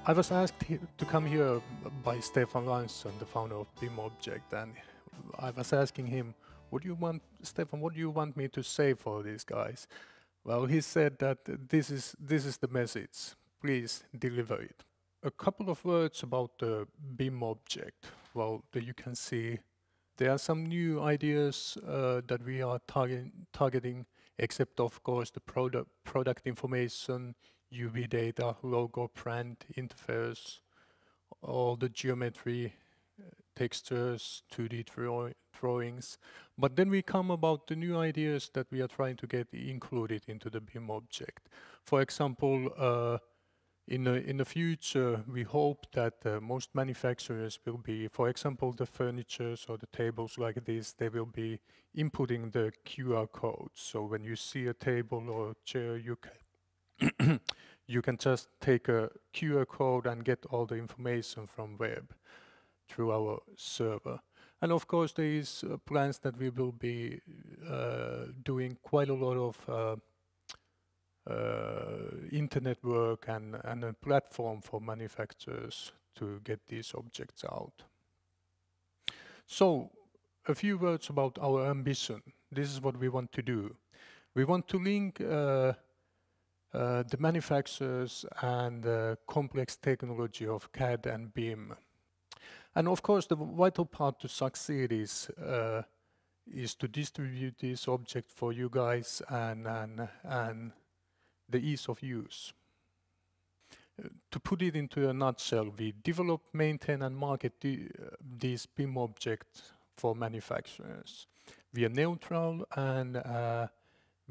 I was asked to come here by Stefan Lansson, the founder of BIMobject, and I was asking him, Stefan, what do you want me to say for these guys? Well, he said that this is the message. Please deliver it. A couple of words about the BIMobject. Well, you can see there are some new ideas that we are targeting, except of course the product information, UV data, logo, brand, interface, all the geometry, textures, 2D drawings. But then we come about the new ideas that we are trying to get included into the BIMobject. For example, in the future, we hope that most manufacturers will be, for example, the furnitures or the tables like this, they will be inputting the QR codes. So when you see a table or a chair, you can you can just take a QR code and get all the information from web through our server. And of course, there is plans that we will be doing quite a lot of internet work and a platform for manufacturers to get these objects out. So, a few words about our ambition. This is what we want to do. We want to link the manufacturers and complex technology of CAD and BIM. And of course, the vital part to succeed is to distribute this object for you guys and the ease of use. To put it into a nutshell, we develop, maintain and market these BIM objects for manufacturers. We are neutral and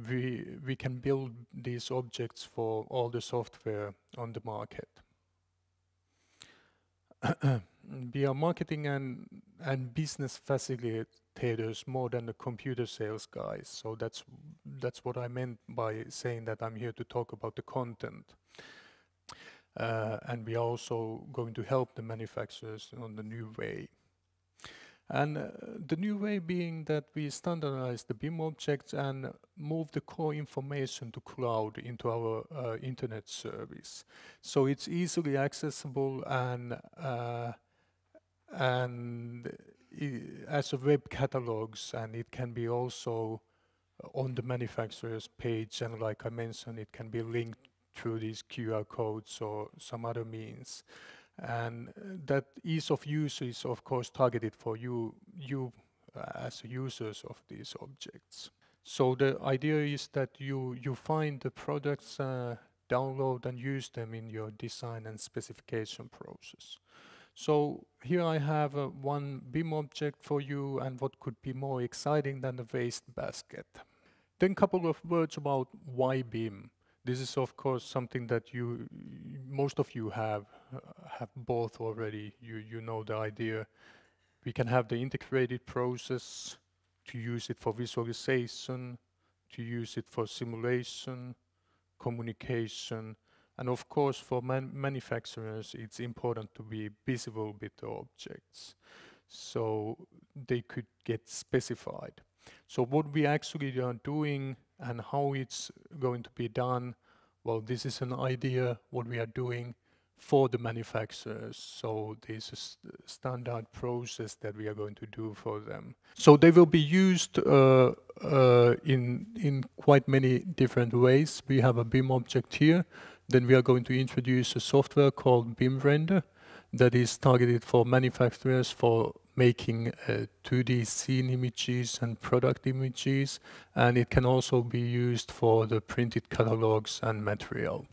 we can build these objects for all the software on the market. We are marketing and business facilitators more than the computer sales guys. So that's what I meant by saying that I'm here to talk about the content. And we are also going to help the manufacturers on the new way. And the new way being that we standardize the BIM objects and move the core information to cloud into our internet service. So it's easily accessible and as a web catalogs, and it can be also on the manufacturer's page, and like I mentioned, it can be linked through these QR codes or some other means. And that ease of use is of course targeted for you as users of these objects. So the idea is that you find the products, download and use them in your design and specification process. So here I have one BIM object for you, and what could be more exciting than the waste basket. Then a couple of words about why BIM. This is of course something that most of you have both already. You know the idea. We can have the integrated process, to use it for visualization, to use it for simulation, communication, and of course for manufacturers it's important to be visible with the objects, so they could get specified. So what we actually are doing and how it's going to be done, well, this is an idea what we are doing for the manufacturers. So there's a standard process that we are going to do for them. So they will be used in quite many different ways. We have a BIM object here. Then we are going to introduce a software called BIM Render that is targeted for manufacturers for making 2D scene images and product images, and it can also be used for the printed catalogs and material.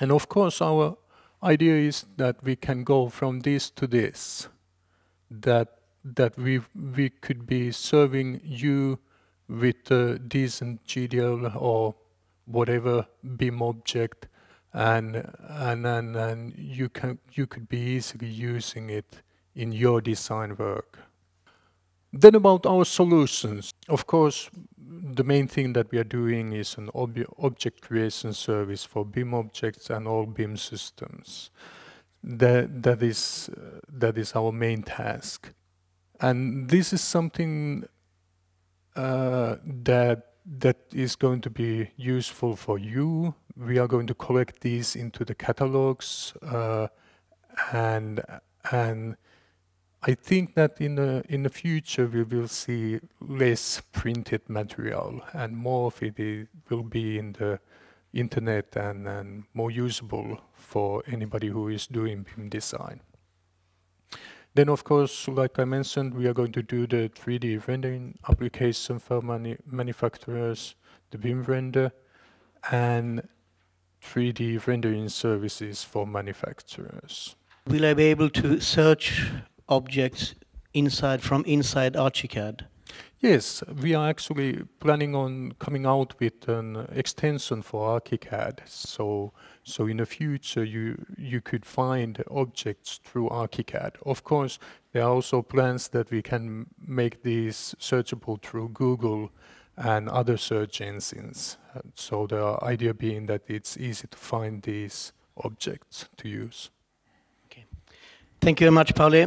And of course our idea is that we can go from this to this, that we could be serving you with a decent GDL or whatever BIM object, and you could be easily using it in your design work. Then about our solutions. Of course, the main thing that we are doing is an object creation service for BIM objects and all BIM systems. That is our main task. And this is something that is going to be useful for you. We are going to collect these into the catalogs and I think that in the future we will see less printed material, and more of it will be in the internet and more usable for anybody who is doing BIM design. Then, of course, like I mentioned, we are going to do the 3D rendering application for manufacturers, the BIM render, and 3D rendering services for manufacturers. Will I be able to search objects from inside ArchiCAD? Yes, we are actually planning on coming out with an extension for ArchiCAD. So in the future, you could find objects through ArchiCAD. Of course, there are also plans that we can make these searchable through Google and other search engines. So the idea being that it's easy to find these objects to use. Okay. Thank you very much, Pauli.